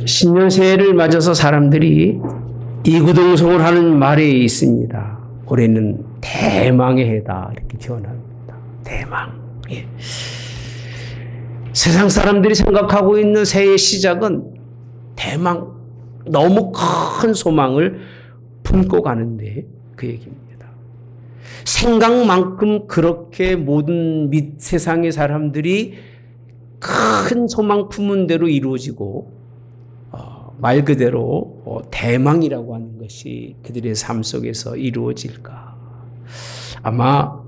신년 새해를 맞아서 사람들이 이구동성을 하는 말이 있습니다. 올해는 대망의 해다 이렇게 표현합니다. 대망. 예. 세상 사람들이 생각하고 있는 새해의 시작은 대망, 너무 큰 소망을 품고 가는데 그 얘기입니다. 생각만큼 그렇게 모든 세상의 사람들이 큰 소망 품은 대로 이루어지고 말 그대로 대망이라고 하는 것이 그들의 삶 속에서 이루어질까. 아마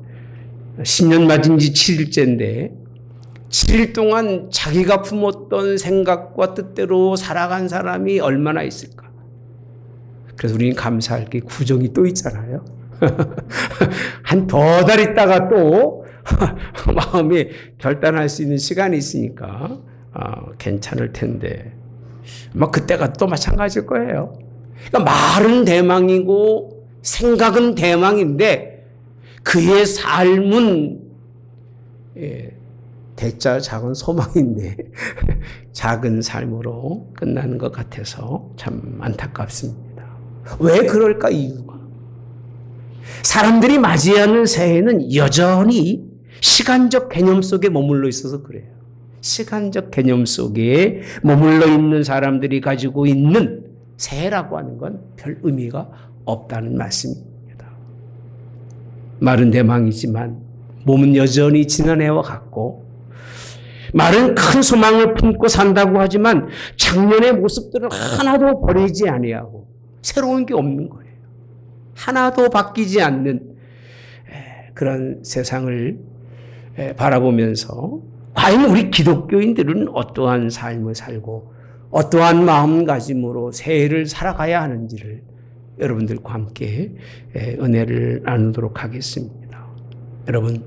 신년 맞은 지 7일째인데 7일 동안 자기가 품었던 생각과 뜻대로 살아간 사람이 얼마나 있을까. 그래서 우리는 감사할 게 구정이 또 있잖아요. 한 더 달 있다가 또 마음이 결단할 수 있는 시간이 있으니까 괜찮을 텐데 막 그때가 또 마찬가지일 거예요. 그러니까 말은 대망이고 생각은 대망인데 그의 삶은 대자 작은 소망인데 작은 삶으로 끝나는 것 같아서 참 안타깝습니다. 왜 그럴까 이유가? 사람들이 맞이하는 새해는 여전히 시간적 개념 속에 머물러 있어서 그래요. 시간적 개념 속에 머물러 있는 사람들이 가지고 있는 새해라고 하는 건 별 의미가 없다는 말씀입니다. 말은 대망이지만 몸은 여전히 지난해와 같고 말은 큰 소망을 품고 산다고 하지만 작년의 모습들을 하나도 버리지 아니하고 새로운 게 없는 거예요. 하나도 바뀌지 않는 그런 세상을 바라보면서 과연 우리 기독교인들은 어떠한 삶을 살고 어떠한 마음가짐으로 새해를 살아가야 하는지를 여러분들과 함께 은혜를 나누도록 하겠습니다. 여러분,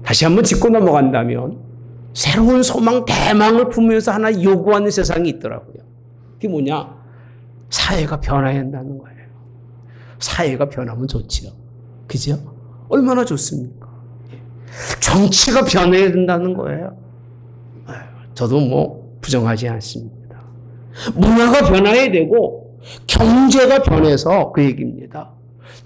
다시 한번 짚고 넘어간다면 새로운 소망, 대망을 품으면서 하나 요구하는 세상이 있더라고요. 그게 뭐냐? 사회가 변화해야 한다는 거예요. 사회가 변하면 좋지요. 그죠? 얼마나 좋습니까? 정치가 변해야 된다는 거예요. 저도 뭐 부정하지 않습니다. 문화가 변화해야 되고 경제가 변해서 그 얘기입니다.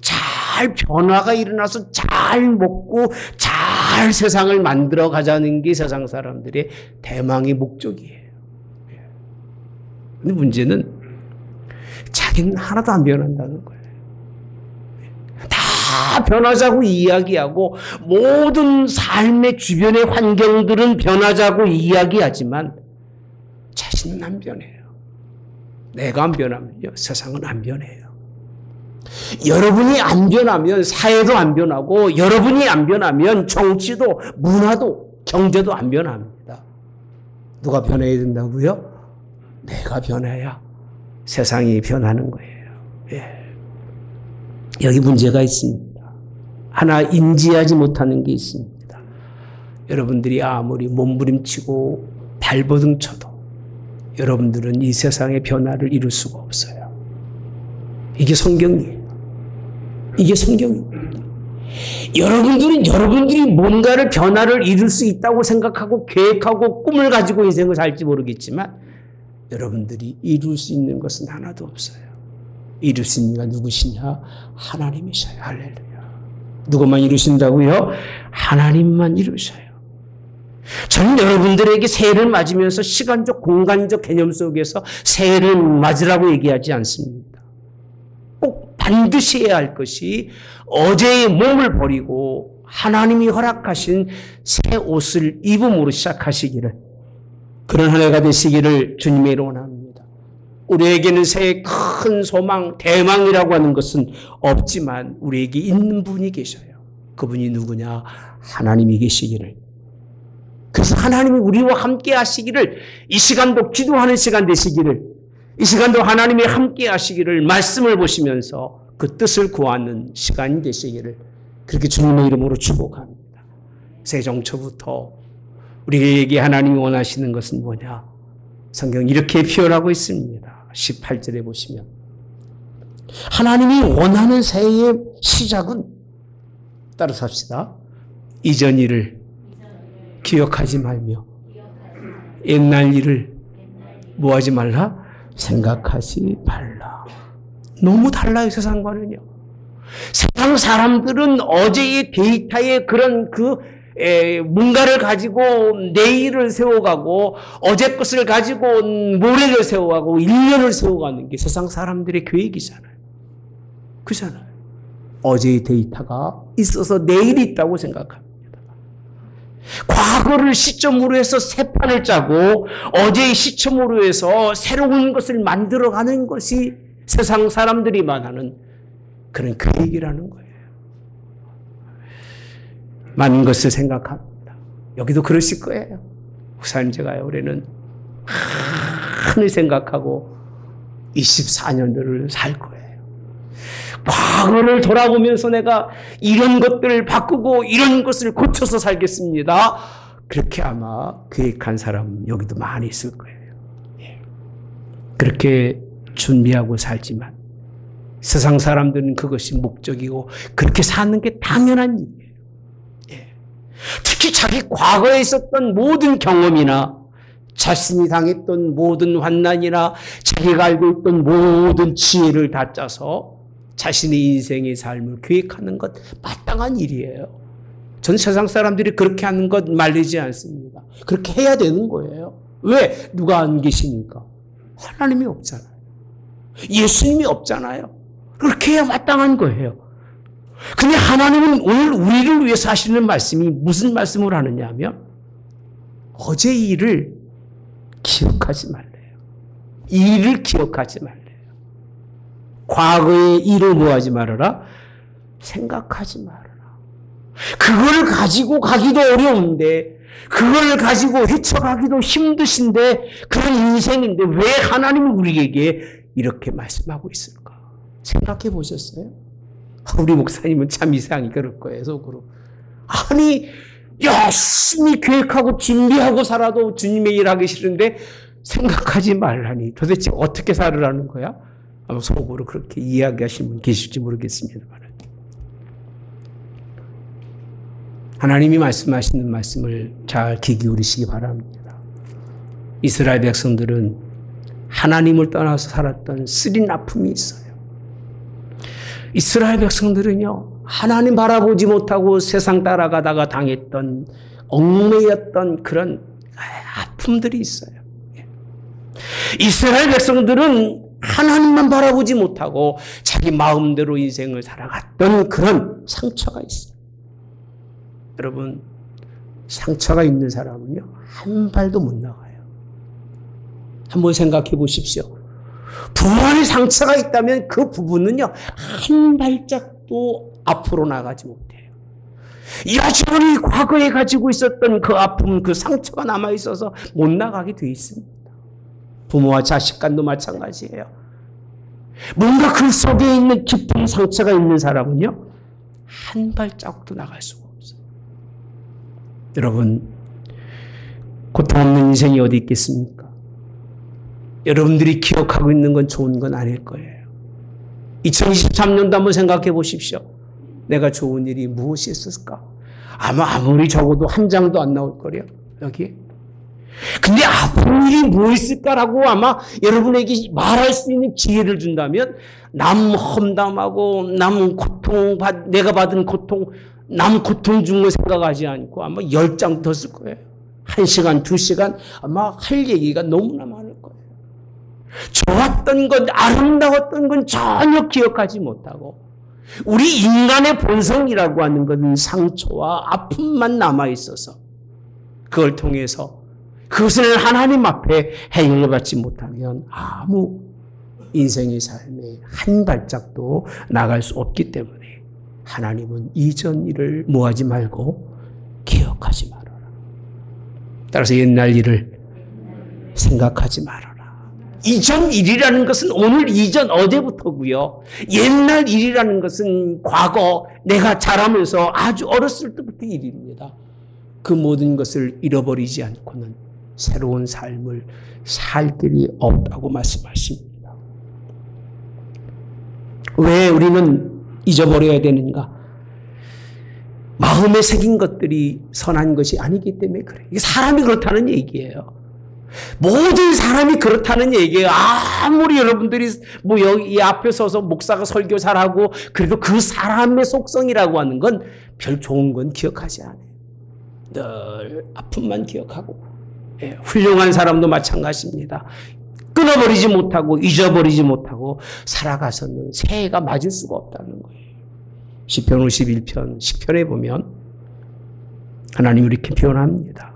잘 변화가 일어나서 잘 먹고 잘 세상을 만들어 가자는 게 세상 사람들의 대망의 목적이에요. 근데 문제는 자기는 하나도 안 변한다는 거예요. 다 변하자고 이야기하고 모든 삶의 주변의 환경들은 변하자고 이야기하지만 자신은 안 변해요. 내가 안 변하면요, 세상은 안 변해요. 여러분이 안 변하면 사회도 안 변하고 여러분이 안 변하면 정치도 문화도 경제도 안 변합니다. 누가 변해야 된다고요? 내가 변해야 세상이 변하는 거예요. 예. 여기 문제가 있습니다. 하나 인지하지 못하는 게 있습니다. 여러분들이 아무리 몸부림치고 발버둥 쳐도 여러분들은 이 세상의 변화를 이룰 수가 없어요. 이게 성경이에요. 이게 성경입니다. 여러분들은 여러분들이 뭔가를 변화를 이룰 수 있다고 생각하고 계획하고 꿈을 가지고 인생을 살지 모르겠지만 여러분들이 이룰 수 있는 것은 하나도 없어요. 이룰 수 있는 이가 누구시냐? 하나님이셔요. 할렐루야. 누구만 이루신다고요? 하나님만 이루셔요. 저는 여러분들에게 새해를 맞으면서 시간적 공간적 개념 속에서 새해를 맞으라고 얘기하지 않습니다. 꼭 반드시 해야 할 것이 어제의 몸을 버리고 하나님이 허락하신 새 옷을 입음으로 시작하시기를, 그런 한 해가 되시기를 주님의 이름으로 원합니다. 우리에게는 새해 큰 소망, 대망이라고 하는 것은 없지만 우리에게 있는 분이 계셔요. 그분이 누구냐? 하나님이 계시기를. 그래서 하나님이 우리와 함께 하시기를, 이 시간도 기도하는 시간 되시기를, 이 시간도 하나님이 함께 하시기를 말씀을 보시면서 그 뜻을 구하는 시간이 되시기를 그렇게 주님의 이름으로 축복합니다. 세정초부터 우리에게 하나님이 원하시는 것은 뭐냐? 성경 이렇게 표현하고 있습니다. 18절에 보시면 하나님이 원하는 새해의 시작은 따라서 합시다. 이전 일을 기억하지 말며 옛날 일을 뭐하지 말라? 생각하지 말라. 너무 달라요, 세상과는요. 세상 사람들은 어제의 데이터에 그런 뭔가를 가지고 내일을 세워가고 어제 것을 가지고 모레를 세워가고 1년을 세워가는 게 세상 사람들의 계획이잖아요. 그잖아요. 어제의 데이터가 있어서 내일이 있다고 생각합니다. 과거를 시점으로 해서 새 판을 짜고 어제의 시점으로 해서 새로운 것을 만들어가는 것이 세상 사람들이 말하는 그런 계획이라는 거예요. 많은 것을 생각합니다. 여기도 그러실 거예요. 목사님 제가 올해는 많이 생각하고 24년도를 살 거예요. 과거를 돌아보면서 내가 이런 것들을 바꾸고 이런 것을 고쳐서 살겠습니다. 그렇게 아마 계획한 사람 여기도 많이 있을 거예요. 그렇게 준비하고 살지만 세상 사람들은 그것이 목적이고 그렇게 사는 게 당연한 일이에요. 특히 자기 과거에 있었던 모든 경험이나 자신이 당했던 모든 환난이나 자기가 알고 있던 모든 지혜를 다 짜서 자신의 인생의 삶을 계획하는 것 마땅한 일이에요. 전 세상 사람들이 그렇게 하는 것 말리지 않습니다. 그렇게 해야 되는 거예요. 왜? 누가 안 계시니까. 하나님이 없잖아요. 예수님이 없잖아요. 그렇게 해야 마땅한 거예요. 근데 하나님은 오늘 우리를 위해서 하시는 말씀이 무슨 말씀을 하느냐 하면 어제의 일을 기억하지 말래요. 이 일을 기억하지 말래요. 과거의 일을 뭐하지 말아라? 생각하지 말아라. 그걸 가지고 가기도 어려운데 그걸 가지고 헤쳐가기도 힘드신데 그런 인생인데 왜 하나님은 우리에게 이렇게 말씀하고 있을까? 생각해 보셨어요? 우리 목사님은 참 이상히 그럴 거예요, 속으로. 아니, 열심히 계획하고 준비하고 살아도 주님의 일 하기 싫은데 생각하지 말라니 도대체 어떻게 살으라는 거야? 아마 속으로 그렇게 이야기하시는 분 계실지 모르겠습니다만. 하나님이 말씀하시는 말씀을 잘 귀 기울이시기 바랍니다. 이스라엘 백성들은 하나님을 떠나서 살았던 쓰린 아픔이 있어요. 이스라엘 백성들은요, 하나님 바라보지 못하고 세상 따라가다가 당했던 얽매였던 그런 아픔들이 있어요. 이스라엘 백성들은 하나님만 바라보지 못하고 자기 마음대로 인생을 살아갔던 그런 상처가 있어요. 여러분, 상처가 있는 사람은요, 한 발도 못 나가요. 한번 생각해 보십시오. 부모의 상처가 있다면 그 부부는요, 한 발짝도 앞으로 나가지 못해요. 여전히 과거에 가지고 있었던 그 아픔, 그 상처가 남아있어서 못 나가게 돼 있습니다. 부모와 자식 간도 마찬가지예요. 뭔가 그 속에 있는 깊은 상처가 있는 사람은요, 한 발자국도 나갈 수가 없어요. 여러분, 고통 없는 인생이 어디 있겠습니까? 여러분들이 기억하고 있는 건 좋은 건 아닐 거예요. 2023년도 한번 생각해 보십시오. 내가 좋은 일이 무엇이 있었을까? 아무리 적어도 한 장도 안 나올 거래요, 여기에. 근데 아픈 일이 뭐 있을까라고 아마 여러분에게 말할 수 있는 기회를 준다면 남 험담하고 내가 받은 고통, 남 고통 준 거 생각하지 않고 아마 10장 더 쓸 거예요. 1시간, 2시간 아마 할 얘기가 너무나 많을 거예요. 좋았던 것, 아름다웠던 건 전혀 기억하지 못하고 우리 인간의 본성이라고 하는 것은 상처와 아픔만 남아있어서 그걸 통해서 그것을 하나님 앞에 해결받지 못하면 아무 인생의 삶에 한 발짝도 나갈 수 없기 때문에 하나님은 이전 일을 뭐하지 말고 기억하지 말아라. 따라서 옛날 일을 생각하지 말아라. 이전 일이라는 것은 오늘 이전 어제부터고요. 옛날 일이라는 것은 과거 내가 자라면서 아주 어렸을 때부터 일입니다. 그 모든 것을 잃어버리지 않고는 새로운 삶을 살 길이 없다고 말씀하십니다. 왜 우리는 잊어버려야 되는가? 마음에 새긴 것들이 선한 것이 아니기 때문에 그래요. 이게 사람이 그렇다는 얘기예요. 모든 사람이 그렇다는 얘기예요. 아무리 여러분들이 뭐 여기 앞에 서서 목사가 설교 잘하고 그래도 그 사람의 속성이라고 하는 건 별 좋은 건 기억하지 않아요. 늘 아픔만 기억하고. 예, 훌륭한 사람도 마찬가지입니다. 끊어버리지 못하고 잊어버리지 못하고 살아가서는 새해가 맞을 수가 없다는 거예요. 시편 51편 10편에 보면 하나님이 이렇게 표현합니다.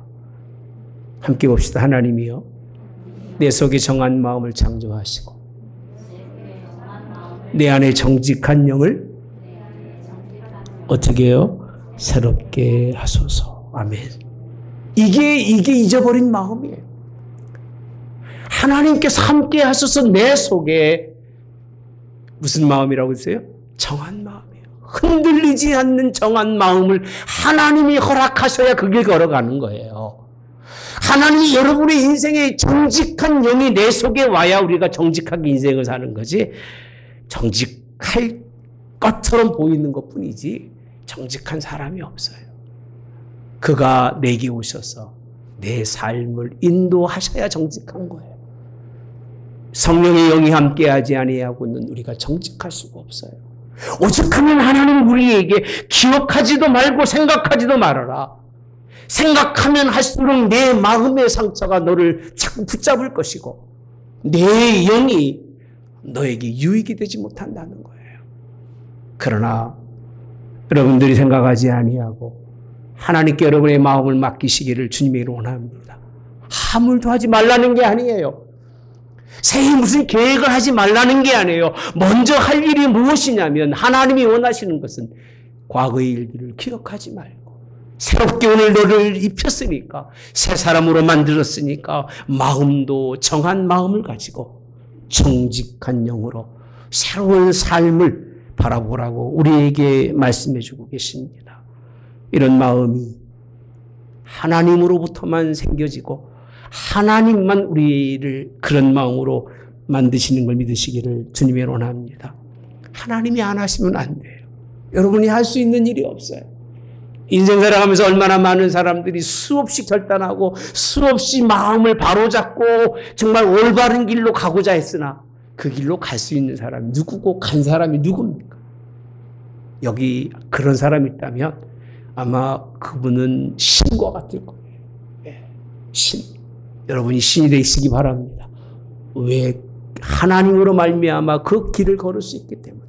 함께 봅시다. 하나님이여 내 속에 정한 마음을 창조하시고 내 안에 정직한 영을 어떻게 해요? 새롭게 하소서. 아멘. 이게 잊어버린 마음이에요. 하나님께서 함께 하셔서 내 속에 무슨 마음이라고 했어요? 정한 마음이에요. 흔들리지 않는 정한 마음을 하나님이 허락하셔야 그 길 걸어가는 거예요. 하나님이 여러분의 인생에 정직한 영이 내 속에 와야 우리가 정직하게 인생을 사는 거지, 정직할 것처럼 보이는 것뿐이지 정직한 사람이 없어요. 그가 내게 오셔서 내 삶을 인도하셔야 정직한 거예요. 성령의 영이 함께하지 아니하고는 우리가 정직할 수가 없어요. 오죽하면 하나님 우리에게 기억하지도 말고 생각하지도 말아라. 생각하면 할수록 내 마음의 상처가 너를 자꾸 붙잡을 것이고 내 영이 너에게 유익이 되지 못한다는 거예요. 그러나 여러분들이 생각하지 아니하고 하나님께 여러분의 마음을 맡기시기를 주님이 원합니다. 함을도 하지 말라는 게 아니에요. 새해 무슨 계획을 하지 말라는 게 아니에요. 먼저 할 일이 무엇이냐면 하나님이 원하시는 것은 과거의 일들을 기억하지 말고 새롭게 오늘 너를 입혔으니까 새 사람으로 만들었으니까 마음도 정한 마음을 가지고 정직한 영으로 새로운 삶을 바라보라고 우리에게 말씀해 주고 계십니다. 이런 마음이 하나님으로부터만 생겨지고 하나님만 우리를 그런 마음으로 만드시는 걸 믿으시기를 주님이 원합니다. 하나님이 안 하시면 안 돼요. 여러분이 할 수 있는 일이 없어요. 인생 살아가면서 얼마나 많은 사람들이 수없이 결단하고 수없이 마음을 바로잡고 정말 올바른 길로 가고자 했으나 그 길로 갈 수 있는 사람이 누구고 간 사람이 누굽니까? 여기 그런 사람이 있다면 아마 그분은 신과 같을 거예요. 신. 여러분이 신이 되시기 바랍니다. 왜? 하나님으로 말미암아 그 길을 걸을 수 있기 때문에.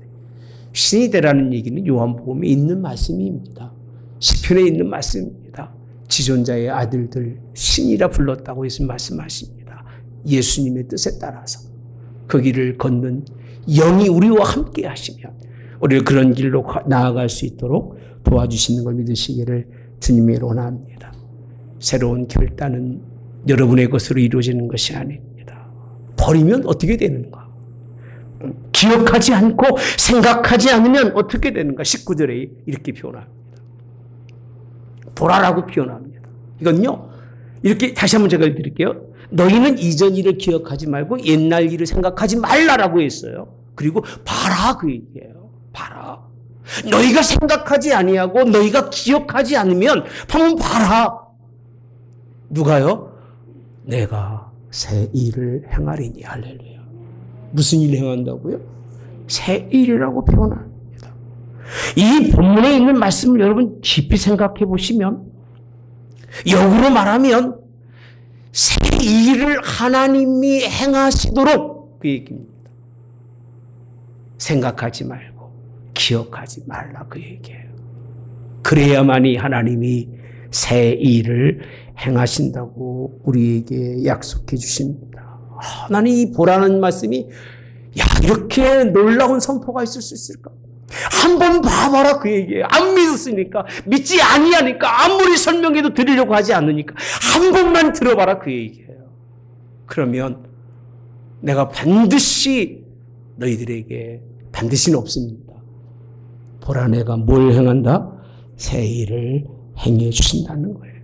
신이 되라는 얘기는 요한복음에 있는 말씀입니다. 시편에 있는 말씀입니다. 지존자의 아들들 신이라 불렀다고 예수님 말씀하십니다. 예수님의 뜻에 따라서 그 길을 걷는 영이 우리와 함께 하시면 우리를 그런 길로 나아갈 수 있도록 도와주시는 걸 믿으시기를 주님이 원합니다. 새로운 결단은 여러분의 것으로 이루어지는 것이 아닙니다. 버리면 어떻게 되는가? 기억하지 않고 생각하지 않으면 어떻게 되는가? 19절에 이렇게 표현합니다. 보라라고 표현합니다. 이건요, 이렇게 다시 한번 제가 드릴게요. 너희는 이전 일을 기억하지 말고 옛날 일을 생각하지 말라라고 했어요. 그리고 봐라 그 얘기예요. 봐라. 너희가 생각하지 아니하고 너희가 기억하지 않으면 한번 봐라. 누가요? 내가 새 일을 행하리니. 할렐루야. 무슨 일을 행한다고요? 새 일이라고 표현합니다. 이 본문에 있는 말씀을 여러분 깊이 생각해 보시면 역으로 말하면 새 일을 하나님이 행하시도록 그 얘기입니다. 생각하지 말고 기억하지 말라 그 얘기예요. 그래야만이 하나님이 새 일을 행하신다고 우리에게 약속해 주십니다. 하나님 이 보라는 말씀이 야 이렇게 놀라운 선포가 있을 수 있을까? 한번 봐봐라 그 얘기예요. 안 믿었으니까 믿지 아니하니까 아무리 설명해도 드리려고 하지 않으니까 한 번만 들어봐라 그 얘기예요. 그러면 내가 반드시 너희들에게 반드시는 없습니다. 보라 내가 뭘 행한다? 새 일을 행해 주신다는 거예요.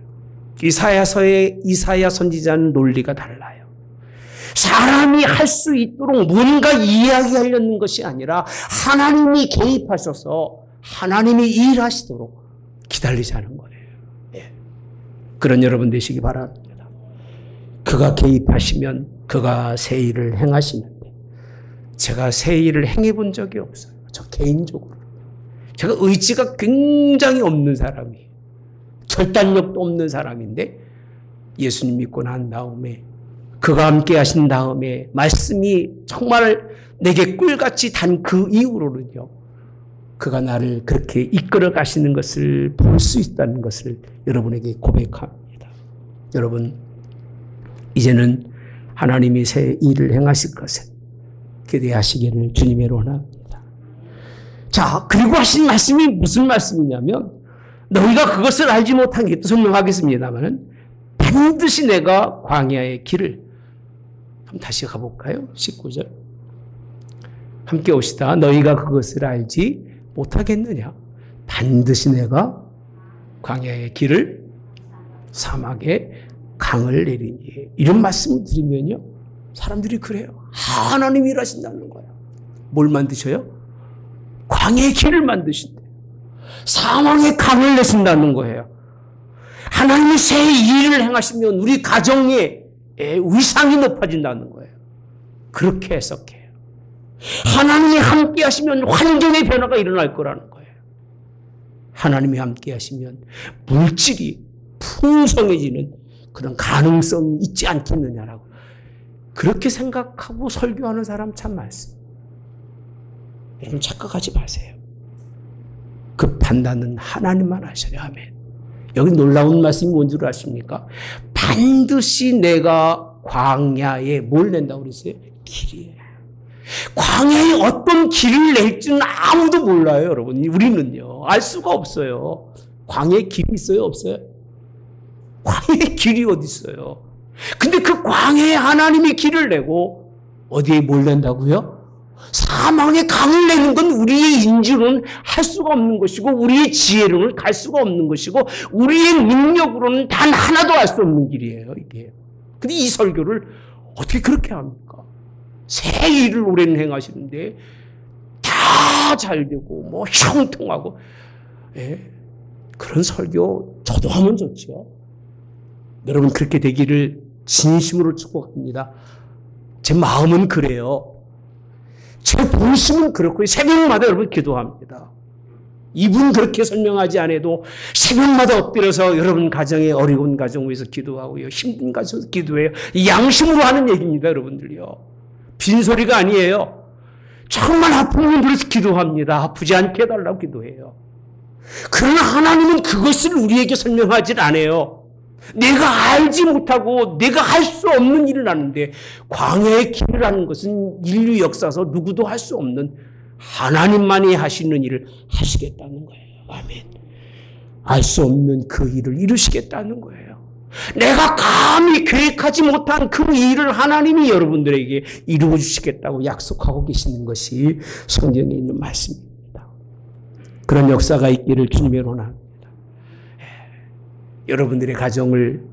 이사야 선지자는 논리가 달라요. 사람이 할 수 있도록 뭔가 이야기하려는 것이 아니라 하나님이 개입하셔서 하나님이 일하시도록 기다리자는 거예요. 예. 그런 여러분 되시기 바랍니다. 그가 개입하시면 그가 새 일을 행하시는데 제가 새 일을 행해 본 적이 없어요. 저 개인적으로. 제가 의지가 굉장히 없는 사람이에요. 결단력도 없는 사람인데 예수님 믿고 난 다음에 그가 함께 하신 다음에 말씀이 정말 내게 꿀같이 단 그 이후로는요. 그가 나를 그렇게 이끌어 가시는 것을 볼 수 있다는 것을 여러분에게 고백합니다. 여러분 이제는 하나님이 새 일을 행하실 것을 기대하시기를 주님의 원합니다. 자, 그리고 하신 말씀이 무슨 말씀이냐면 너희가 그것을 알지 못한 게 또 설명하겠습니다만 반드시 내가 광야의 길을 한번 다시 가볼까요? 19절 함께 옵시다. 너희가 그것을 알지 못하겠느냐? 반드시 내가 광야의 길을 사막에 강을 내리니 이런 말씀을 드리면요 사람들이 그래요. 하나님이 일하신다는 거예요. 뭘 만드셔요? 광야의 길을 만드신대요. 사망의 강을 내신다는 거예요. 하나님이 새 일을 행하시면 우리 가정의 위상이 높아진다는 거예요. 그렇게 해석해요. 하나님이 함께 하시면 환경의 변화가 일어날 거라는 거예요. 하나님이 함께 하시면 물질이 풍성해지는 그런 가능성이 있지 않겠느냐라고 그렇게 생각하고 설교하는 사람 참 많습니다. 여러분 착각하지 마세요. 그 판단은 하나님만 하셔요. 아멘. 여기 놀라운 말씀이 뭔 줄 아십니까? 반드시 내가 광야에 뭘 낸다고 그랬어요? 길이에요. 광야에 어떤 길을 낼지는 아무도 몰라요, 여러분. 우리는요. 알 수가 없어요. 광야에 길이 있어요, 없어요? 광야에 길이 어디 있어요? 근데 그 광야에 하나님이 길을 내고 어디에 뭘 낸다고요? 사망의 강을 내는 건 우리의 인지로는 할 수가 없는 것이고 우리의 지혜로는 갈 수가 없는 것이고 우리의 능력으로는 단 하나도 알 수 없는 길이에요, 이게. 근데 이 설교를 어떻게 그렇게 합니까? 새 일을 올해는 행하시는데 다 잘 되고 뭐 형통하고 그런 설교 저도 하면 좋죠. 여러분 그렇게 되기를 진심으로 축복합니다. 제 마음은 그래요. 제 본심은 그렇고요. 새벽마다 여러분 기도합니다. 이분 그렇게 설명하지 않아도 새벽마다 엎드려서 여러분 가정에 어려운 가정 위해서 기도하고요. 힘든 가정에서 기도해요. 양심으로 하는 얘기입니다. 여러분들요. 빈소리가 아니에요. 정말 아픈 분들에서 기도합니다. 아프지 않게 해달라고 기도해요. 그러나 하나님은 그것을 우리에게 설명하지 않아요. 내가 알지 못하고 내가 할 수 없는 일을 하는데 광야의 길이라는 것은 인류 역사에서 누구도 할 수 없는 하나님만이 하시는 일을 하시겠다는 거예요. 아멘. 알 수 없는 그 일을 이루시겠다는 거예요. 내가 감히 계획하지 못한 그 일을 하나님이 여러분들에게 이루어 주시겠다고 약속하고 계시는 것이 성경에 있는 말씀입니다. 그런 역사가 있기를 주님의 원합니다. 여러분들의 가정을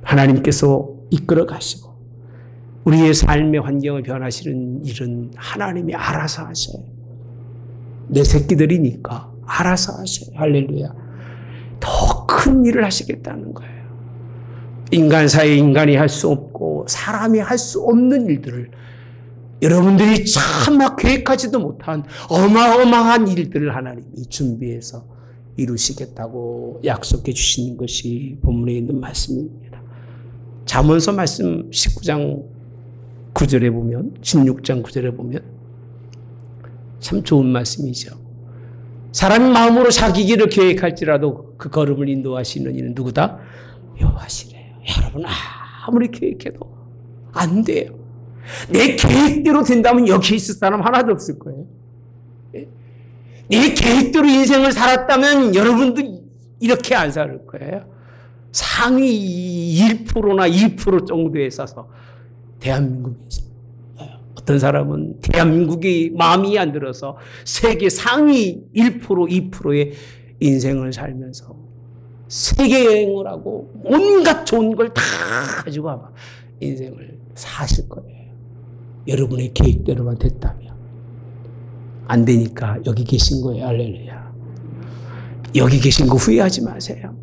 하나님께서 이끌어 가시고 우리의 삶의 환경을 변하시는 일은 하나님이 알아서 하셔요. 내 새끼들이니까 알아서 하셔요. 할렐루야. 더 큰 일을 하시겠다는 거예요. 인간 사이에 인간이 할 수 없고 사람이 할 수 없는 일들을 여러분들이 차마 계획하지도 못한 어마어마한 일들을 하나님이 준비해서 이루시겠다고 약속해 주시는 것이 본문에 있는 말씀입니다. 잠언서 말씀 19장 9절에 보면 16장 9절에 보면 참 좋은 말씀이죠. 사람이 마음으로 자기 길을 계획할지라도 그 걸음을 인도하시는 이는 누구다? 여호와시래요. 여러분 아무리 계획해도 안 돼요. 내 계획대로 된다면 여기 있을 사람 하나도 없을 거예요. 내 계획대로 인생을 살았다면 여러분도 이렇게 안 살 거예요. 상위 1%나 2% 정도에 있어서 대한민국에서 어떤 사람은 대한민국이 마음이 안 들어서 세계 상위 1%, 2%의 인생을 살면서 세계 여행을 하고 온갖 좋은 걸 다 가지고 아마 인생을 사실 거예요. 여러분의 계획대로만 됐다면. 안 되니까 여기 계신 거예요. 할렐루야. 여기 계신 거 후회하지 마세요.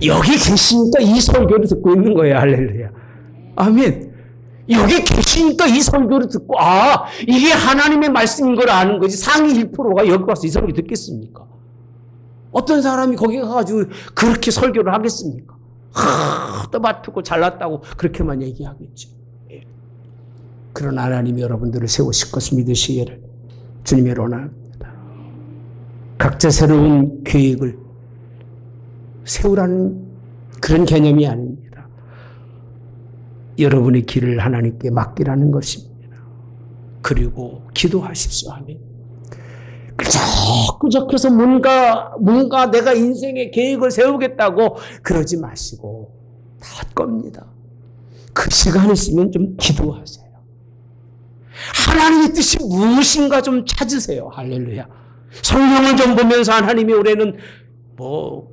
여기 계시니까 이 설교를 듣고 있는 거예요. 할렐루야. 아멘. 여기 계시니까 이 설교를 듣고 이게 하나님의 말씀인 걸 아는 거지. 상위 1%가 여기 와서 이 설교 듣겠습니까? 어떤 사람이 거기 가가지고 그렇게 설교를 하겠습니까? 떠받들고 잘났다고 그렇게만 얘기하겠죠. 예. 그런 하나님이 여러분들을 세우실 것을 믿으시기를 주님의 원합니다. 각자 새로운 계획을 세우라는 그런 개념이 아닙니다. 여러분의 길을 하나님께 맡기라는 것입니다. 그리고 기도하십시오. 아멘. 끄적끄적해서 뭔가 내가 인생의 계획을 세우겠다고 그러지 마시고 다 겁니다. 그 시간 있으면 좀 기도하세요. 하나님의 뜻이 무엇인가 좀 찾으세요. 할렐루야. 성경을 좀 보면서 하나님이 올해는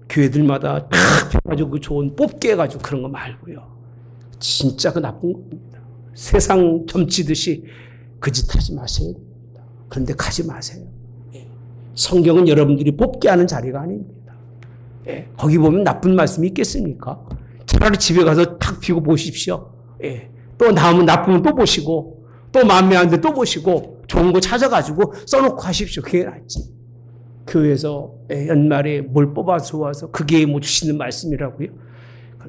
교회들마다 탁 펴가지고 그 좋은 뽑기 해가지고 그런 거 말고요. 진짜 그 나쁜 겁니다. 세상 점치듯이 그 짓 하지 마세요. 그런데 가지 마세요. 성경은 여러분들이 뽑기 하는 자리가 아닙니다. 예, 거기 보면 나쁜 말씀이 있겠습니까? 차라리 집에 가서 탁 피고 보십시오. 예, 또 나쁘면 또 보시고, 또 마음에 안 드는데 또 보시고, 좋은 거 찾아가지고 써놓고 하십시오. 그게 낫지. 교회에서 연말에 뭘 뽑아서 와서 그게 주시는 말씀이라고요?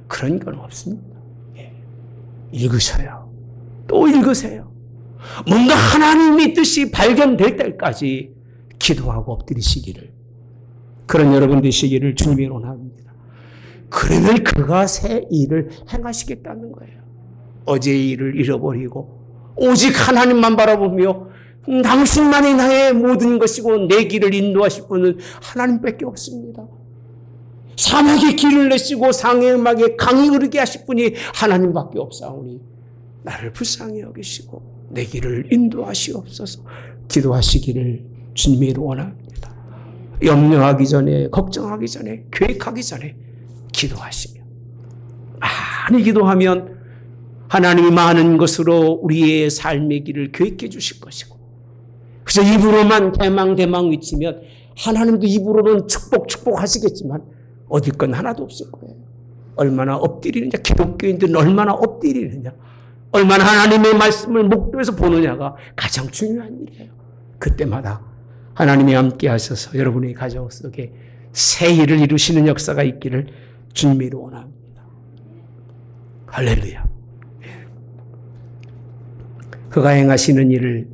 그런 건 없습니다. 예, 읽으셔요. 또 읽으세요. 뭔가 하나님의 뜻이 발견될 때까지 기도하고 엎드리시기를, 그런 여러분 되시기를 주님이 원합니다. 그러면 그가 새 일을 행하시겠다는 거예요. 어제의 일을 잃어버리고 오직 하나님만 바라보며 당신만이 나의 모든 것이고 내 길을 인도하실 분은 하나님밖에 없습니다. 사막에 길을 내시고 사막에 강이 흐르게 하실 분이 하나님밖에 없사오니 나를 불쌍히 여기시고 내 길을 인도하시옵소서. 기도하시기를 주님이 원합니다. 염려하기 전에, 걱정하기 전에, 계획하기 전에 기도하시며, 많이 기도하면 하나님이 많은 것으로 우리의 삶의 길을 계획해 주실 것이고, 그래서 입으로만 대망 외치면 하나님도 입으로는 축복 하시겠지만 얻을 건 하나도 없을 거예요. 얼마나 엎드리느냐, 기독교인들은 얼마나 엎드리느냐, 얼마나 하나님의 말씀을 목도에서 보느냐가 가장 중요한 일이에요. 그때마다 하나님이 함께 하셔서 여러분의 가정 속에 새 일을 이루시는 역사가 있기를 주님이 원합니다. 할렐루야. 그가 행하시는 일을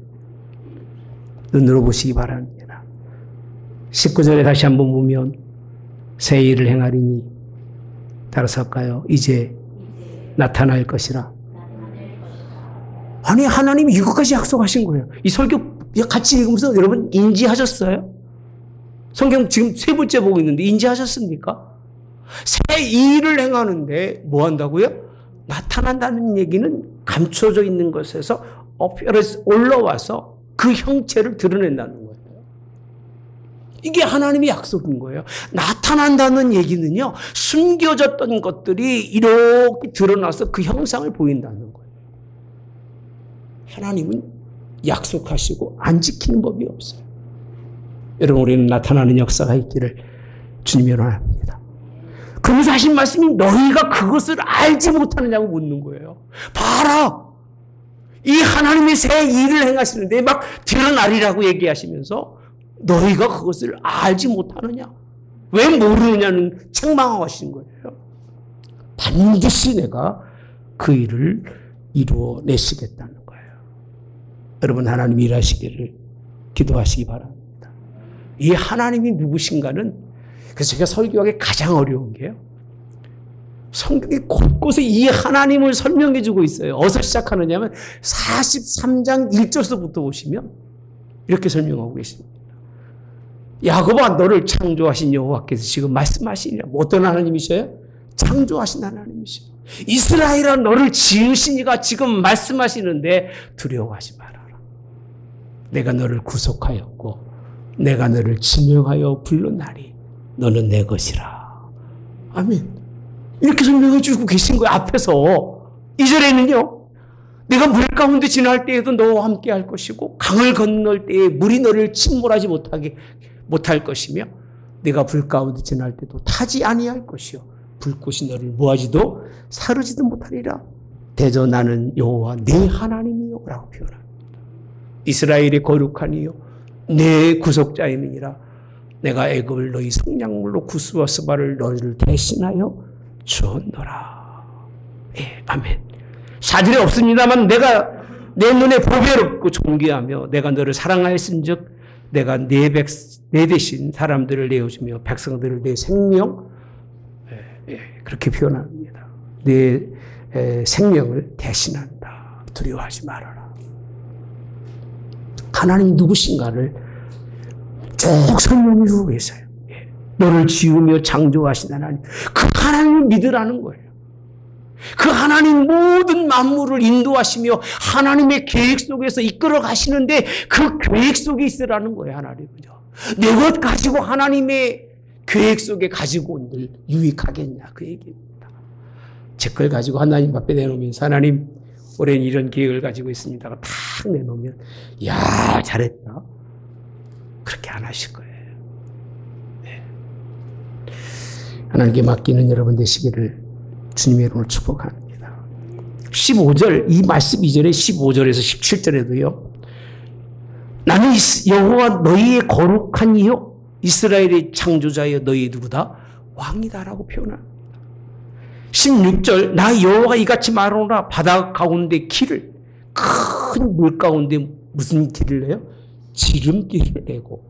눈으로 보시기 바랍니다. 19절에 다시 한번 보면 새 일을 행하리니, 따라서 할까요? 이제 나타날 것이라. 아니, 하나님이 이것까지 약속하신 거예요. 이 설교 같이 읽으면서 여러분 인지하셨어요? 성경 지금 세 번째 보고 있는데 인지하셨습니까? 새 일을 행하는데 뭐 한다고요? 나타난다는 얘기는 감춰져 있는 것에서 올라와서 그 형체를 드러낸다는 거예요. 이게 하나님의 약속인 거예요. 나타난다는 얘기는요, 숨겨졌던 것들이 이렇게 드러나서 그 형상을 보인다는 거예요. 하나님은 약속하시고 안 지키는 법이 없어요. 여러분, 우리는 나타나는 역사가 있기를 주님이 원합니다. 그러면서 하신 말씀이 너희가 그것을 알지 못하느냐고 묻는 거예요. 봐라! 이 하나님의 새 일을 행하시는데 막 드러나리라고 얘기하시면서 너희가 그것을 알지 못하느냐? 왜 모르느냐는 책망하고 하시는 거예요. 반드시 내가 그 일을 이루어내시겠다는 거예요. 여러분, 하나님 일하시기를 기도하시기 바랍니다. 이 하나님이 누구신가는, 그래서 제가 설교하기 가장 어려운 게요, 성경이 곳곳에 이 하나님을 설명해 주고 있어요. 어디서 시작하느냐면 43장 1절서부터 보시면 이렇게 설명하고 계십니다. 야곱아, 너를 창조하신 여호와께서 지금 말씀하시니라. 어떤 하나님이셔요? 창조하신 하나님이셔요. 이스라엘아, 너를 지으신 이가 지금 말씀하시는데 두려워하지 말아라. 내가 너를 구속하였고 내가 너를 지명하여 불렀나니 너는 내 것이라. 아멘. 이렇게 설명해 주고 계신 거예요. 앞에서. 2절에는요. 내가 물 가운데 지날 때에도 너와 함께 할 것이고 강을 건널 때에 물이 너를 침몰하지 못할 것이며 내가 불 가운데 지날 때도 타지 아니할 것이요 불꽃이 너를 모하지도 사르지도 못하리라. 대저 나는 여호와 내 하나님이요 라고 표현합니다. 이스라엘의 거룩한 이요 내 구속자임이니라. 내가 애굽을 너희 성량물로 구스와 스바를 너희를 대신하여 주었노라. 예, 아멘. 4절에 없습니다만 내가 내 눈에 보배롭고 존귀하며 내가 너를 사랑하였은즉 내가 내 대신 사람들을 내어주며 백성들을 내 생명 그렇게 표현합니다. 내 생명을 대신한다. 두려워하지 말아라. 하나님이 누구신가를 쭉 설명해 주고 계세요. 너를 지으며 창조하신 하나님. 그 하나님을 믿으라는 거예요. 그 하나님 모든 만물을 인도하시며 하나님의 계획 속에서 이끌어 가시는데 그 계획 속에 있으라는 거예요. 하나님은요. 내 것 가지고 하나님의 계획 속에 가지고 온들 유익하겠냐 그 얘기입니다. 제 걸 가지고 하나님 앞에 내놓으면서 하나님 올해는 이런 계획을 가지고 있습니다가 탁 내놓으면 야 잘했다. 그렇게 안 하실 거예요. 네. 하나님께 맡기는 여러분 되시기를 주님의 이름으로 축복합니다. 15절, 이 말씀 2절에 15절에서 17절에도요. 나는 여호와 너희의 거룩한 이요 이스라엘의 창조자여 너희 누구다? 왕이다라고 표현합니다. 16절 나 여호와가 이같이 말하노라. 바다 가운데 길을 큰 물 가운데 무슨 길을 내요? 지름길을 내고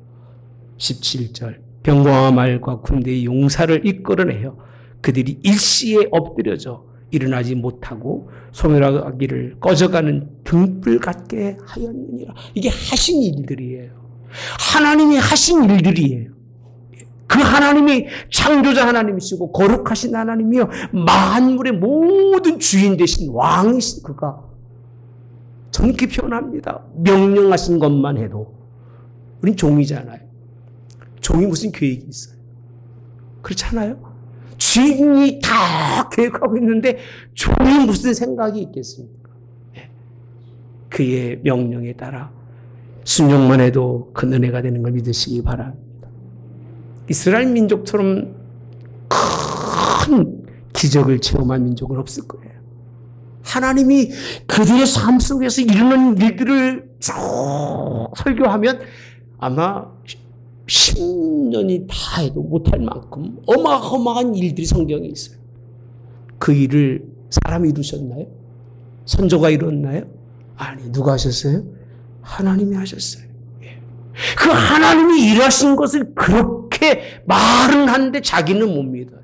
17절 병거와 말과 군대의 용사를 이끌어내요. 그들이 일시에 엎드려져 일어나지 못하고 소멸하기를 꺼져가는 등불 같게 하였느니라. 이게 하신 일들이에요. 하나님이 하신 일들이에요. 그 하나님이 창조자 하나님이시고 거룩하신 하나님이요 만물의 모든 주인 되신 왕이신 그가 정확히 표현합니다. 명령하신 것만 해도 우린 종이잖아요. 종이 무슨 계획이 있어요? 그렇잖아요? 주인이 다 계획하고 있는데 종이 무슨 생각이 있겠습니까? 그의 명령에 따라 순종만 해도 그 은혜가 되는 걸 믿으시기 바랍니다. 이스라엘 민족처럼 큰 기적을 체험한 민족은 없을 거예요. 하나님이 그들의 삶 속에서 이루는 일들을 쭉 설교하면 아마 10년이 다 해도 못할 만큼 어마어마한 일들이 성경에 있어요. 그 일을 사람이 이루셨나요? 선조가 이루었나요? 아니, 누가 하셨어요? 하나님이 하셨어요. 그 하나님이 일하신 것을 그렇게 말은 하는데 자기는 못 믿어요.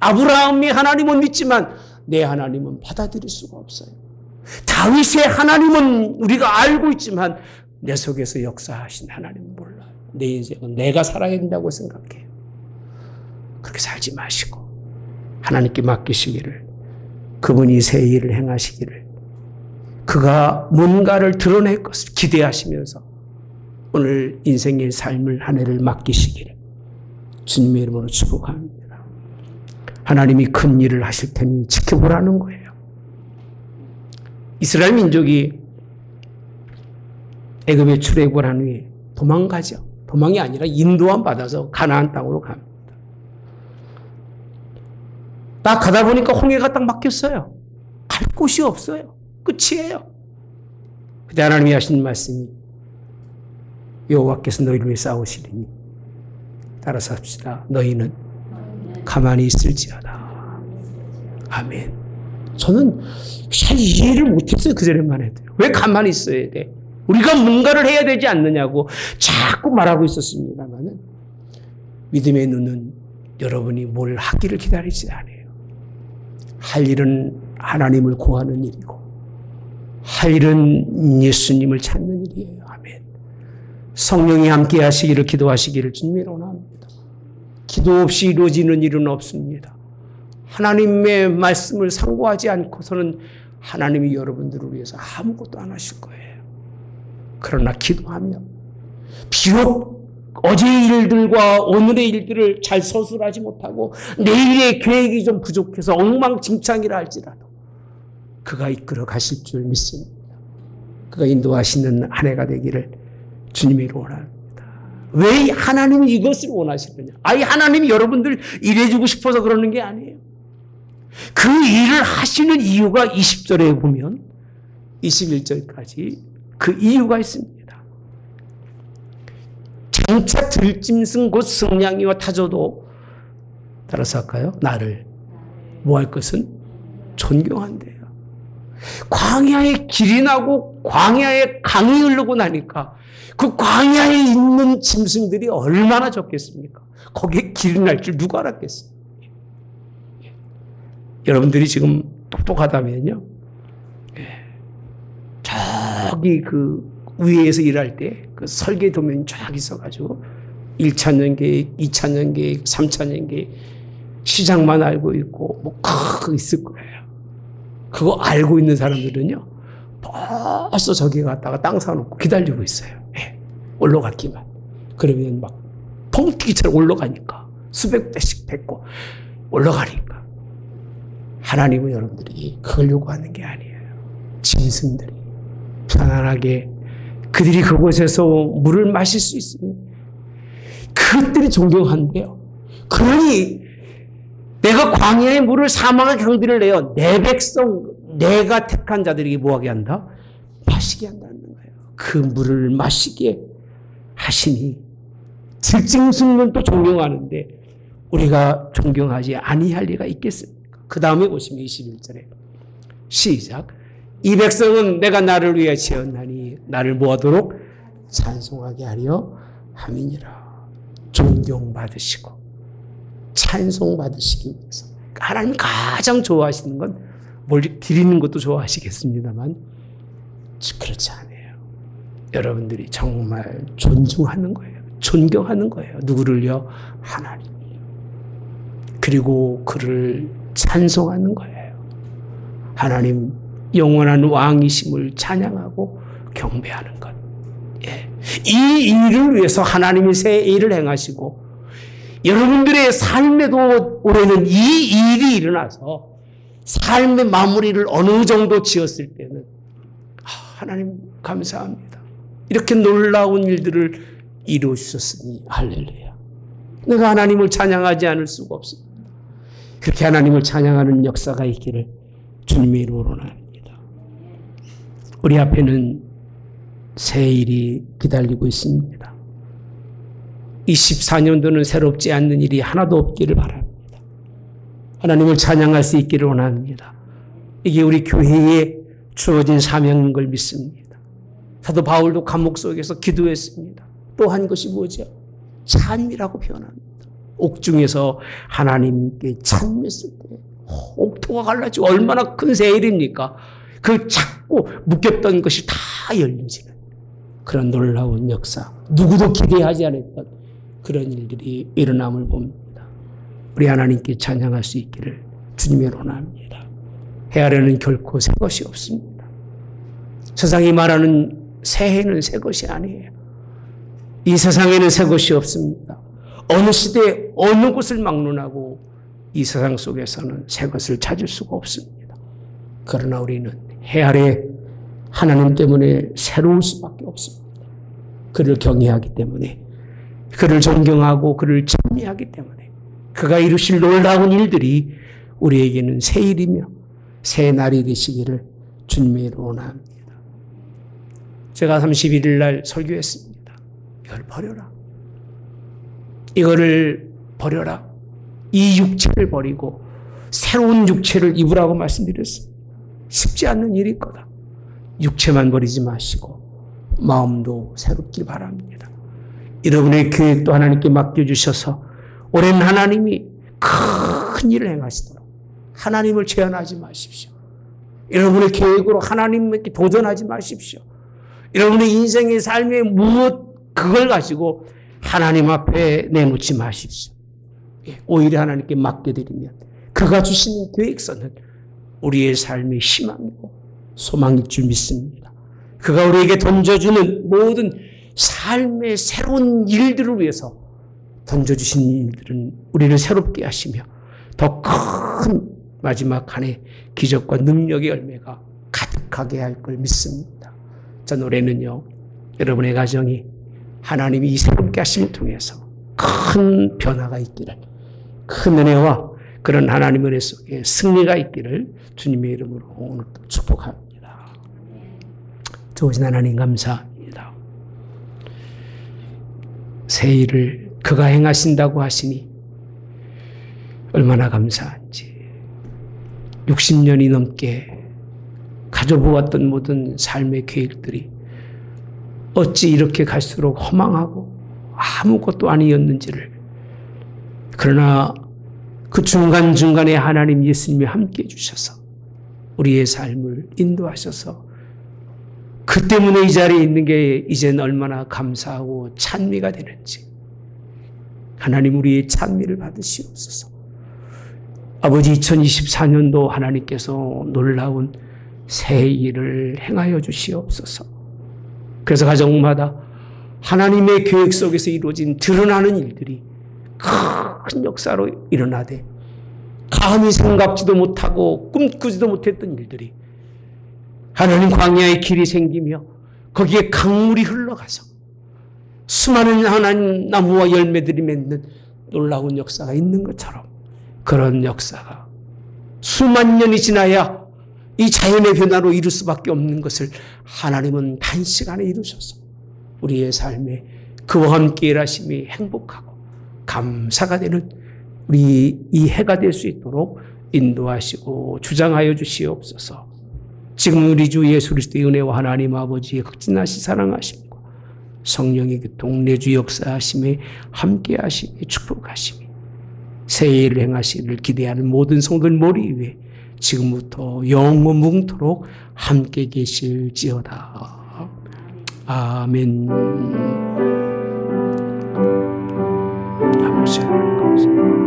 아브라함이 하나님은 믿지만 내 하나님은 받아들일 수가 없어요. 다윗의 하나님은 우리가 알고 있지만 내 속에서 역사하신 하나님은 몰라요. 내 인생은 내가 살아야 된다고 생각해요. 그렇게 살지 마시고 하나님께 맡기시기를, 그분이 새 일을 행하시기를, 그가 뭔가를 드러낼 것을 기대하시면서 오늘 인생의 삶을 한 해를 맡기시기를 주님의 이름으로 축복합니다. 하나님이 큰 일을 하실 테니 지켜보라는 거예요. 이스라엘 민족이 애굽에 출애굽을 한 후에 도망가죠. 도망이 아니라 인도함 받아서 가나안 땅으로 갑니다. 딱 가다 보니까 홍해가 딱 막혔어요. 갈 곳이 없어요. 끝이에요. 그때 하나님이 하신 말씀이 여호와께서 너희를 위해 싸우시리니 따라서 합시다. 너희는 가만히 있을지어다. 아멘. 저는 잘 이해를 못했어요. 그전에만 해도. 왜 가만히 있어야 돼? 우리가 뭔가를 해야 되지 않느냐고 자꾸 말하고 있었습니다만 믿음의 눈은 여러분이 뭘 하기를 기다리지 않아요. 할 일은 하나님을 구하는 일이고 할 일은 예수님을 찾는 일이에요. 아멘. 성령이 함께 하시기를 기도하시기를 주님이 원합니다. 기도 없이 이루어지는 일은 없습니다. 하나님의 말씀을 상고하지 않고서는 하나님이 여러분들을 위해서 아무것도 안 하실 거예요. 그러나 기도하면 비록 어제의 일들과 오늘의 일들을 잘 서술하지 못하고 내일의 계획이 좀 부족해서 엉망진창이라 할지라도 그가 이끌어 가실 줄 믿습니다. 그가 인도하시는 한 해가 되기를 주님이 원합니다. 왜 하나님이 이것을 원하시느냐? 아예 하나님이 여러분들 일해주고 싶어서 그러는 게 아니에요. 그 일을 하시는 이유가 20절에 보면 21절까지 그 이유가 있습니다. 장차 들짐승 곧 승냥이와 타조도 따라서 할까요? 나를 뭐 할 것은 존경한대요. 광야에 길이 나고 광야에 강이 흐르고 나니까 그 광야에 있는 짐승들이 얼마나 적겠습니까? 거기에 길이 날 줄 누가 알았겠어요? 여러분들이 지금 똑똑하다면요. 저기 그 위에서 일할 때 그 설계 도면이 쫙 있어가지고 1차년 계획, 2차년 계획, 3차년 계획 시장만 알고 있고 뭐 크게 있을 거예요. 그거 알고 있는 사람들은요. 벌써 저기 갔다가 땅 사놓고 기다리고 있어요. 올라갔기만. 그러면 막 펑튀기처럼 올라가니까 수백 대씩 뱉고 올라가니까. 하나님은 여러분들이 그걸 요구하는 게 아니에요. 짐승들이 편안하게 그들이 그곳에서 물을 마실 수 있으니 그것들이 존경한대요. 그러니 내가 광야의 물을 사망의 강들을 내어 내 백성 내가 택한 자들에게 뭐하게 한다? 마시게 한다는 거예요. 그 물을 마시게 하시니 들짐승은 또 존경하는데 우리가 존경하지 아니할 리가 있겠습니까? 그 다음에 보시면 21절에 시작. 이 백성은 내가 나를 위해 지었나니 나를 뭐하도록 찬송하게 하려 함이니라. 존경받으시고 찬송받으시기 위해서 하나님 가장 좋아하시는 건 뭘 드리는 것도 좋아하시겠습니다만 그렇지 않아요. 여러분들이 정말 존중하는 거예요. 존경하는 거예요. 누구를요? 하나님이요. 그리고 그를 찬송하는 거예요. 하나님 영원한 왕이심을 찬양하고 경배하는 것. 예. 이 일을 위해서 하나님이 새 일을 행하시고 여러분들의 삶에도 올해는 이 일이 일어나서 삶의 마무리를 어느 정도 지었을 때는 하나님 감사합니다. 이렇게 놀라운 일들을 이루어주셨으니 할렐루야. 내가 하나님을 찬양하지 않을 수가 없습니다. 그렇게 하나님을 찬양하는 역사가 있기를 주님의 이름으로 원합니다. 우리 앞에는 새 일이 기다리고 있습니다. 24년도는 새롭지 않는 일이 하나도 없기를 바랍니다. 하나님을 찬양할 수 있기를 원합니다. 이게 우리 교회에 주어진 사명인 걸 믿습니다. 사도 바울도 감옥 속에서 기도했습니다. 또 한 것이 뭐죠? 찬미라고 표현합니다. 옥중에서 하나님께 찬미했을 때 옥토가 갈라지고 얼마나 큰 새 일입니까? 그 작고 묶였던 것이 다 열려지는 그런 놀라운 역사. 누구도 기대하지 않았던 그런 일들이 일어남을 봅니다. 우리 하나님께 찬양할 수 있기를 주님의 원합니다. 헤아려는 결코 새 것이 없습니다. 세상이 말하는 새해는 새 것이 아니에요. 이 세상에는 새 것이 없습니다. 어느 시대 어느 곳을 막론하고 이 세상 속에서는 새 것을 찾을 수가 없습니다. 그러나 우리는 해 아래 하나님 때문에 새로울 수밖에 없습니다. 그를 경외하기 때문에, 그를 존경하고 그를 찬미하기 때문에 그가 이루실 놀라운 일들이 우리에게는 새 일이며 새 날이 되시기를 주님의 이름으로 원합니다. 제가 31일 날 설교했습니다. 이걸 버려라. 이거를 버려라. 이 육체를 버리고 새로운 육체를 입으라고 말씀드렸습니다. 쉽지 않는 일일 거다. 육체만 버리지 마시고 마음도 새롭길 바랍니다. 여러분의 계획도 하나님께 맡겨주셔서 올해는 하나님이 큰 일을 행하시도록 하나님을 제한하지 마십시오. 여러분의 계획으로 하나님께 도전하지 마십시오. 여러분의 인생의 삶의 무엇 그걸 가지고 하나님 앞에 내놓지 마십시오. 오히려 하나님께 맡겨드리면 그가 주시는 계획서는 우리의 삶의 희망이고 소망일 줄 믿습니다. 그가 우리에게 던져주는 모든 삶의 새로운 일들을 위해서 던져주신 일들은 우리를 새롭게 하시며 더 큰 마지막 한 해 기적과 능력의 열매가 가득하게 할 걸 믿습니다. 저 노래는요, 여러분의 가정이 하나님이 이 새롭게 하심을 통해서 큰 변화가 있기를, 큰 은혜와 그런 하나님의 은혜 속에 승리가 있기를 주님의 이름으로 오늘 또 축복합니다. 좋으신 하나님 감사합니다. 새 일을 그가 행하신다고 하시니 얼마나 감사한지. 60년이 넘게 가져보았던 모든 삶의 계획들이 어찌 이렇게 갈수록 허망하고 아무것도 아니었는지를, 그러나 그 중간중간에 하나님 예수님이 함께 해주셔서 우리의 삶을 인도하셔서 그 때문에 이 자리에 있는 게 이제는 얼마나 감사하고 찬미가 되는지, 하나님 우리의 찬미를 받으시옵소서. 아버지, 2024년도 하나님께서 놀라운 새 일을 행하여 주시옵소서. 그래서 가정마다 하나님의 계획 속에서 이루어진 드러나는 일들이 큰 역사로 일어나되, 감히 생각지도 못하고 꿈꾸지도 못했던 일들이 하나님 광야의 길이 생기며 거기에 강물이 흘러가서 수많은 하나님 나무와 열매들이 맺는 놀라운 역사가 있는 것처럼, 그런 역사가 수만 년이 지나야 이 자연의 변화로 이룰 수밖에 없는 것을 하나님은 단시간에 이루셔서 우리의 삶에 그와 함께 일하심이 행복하고 감사가 되는 우리 이 해가 될 수 있도록 인도하시고 주장하여 주시옵소서. 지금 우리 주 예수 그리스도의 은혜와 하나님 아버지의 극진하신 사랑하심과 성령의 교통 내주 역사하심에 함께 하시며 축복하시며 새 일을 행하시기를 기대하는 모든 성도들 머리 위에 지금부터 영원 뭉토록 함께 계실지어다. 아멘. 아버지 감사합니다.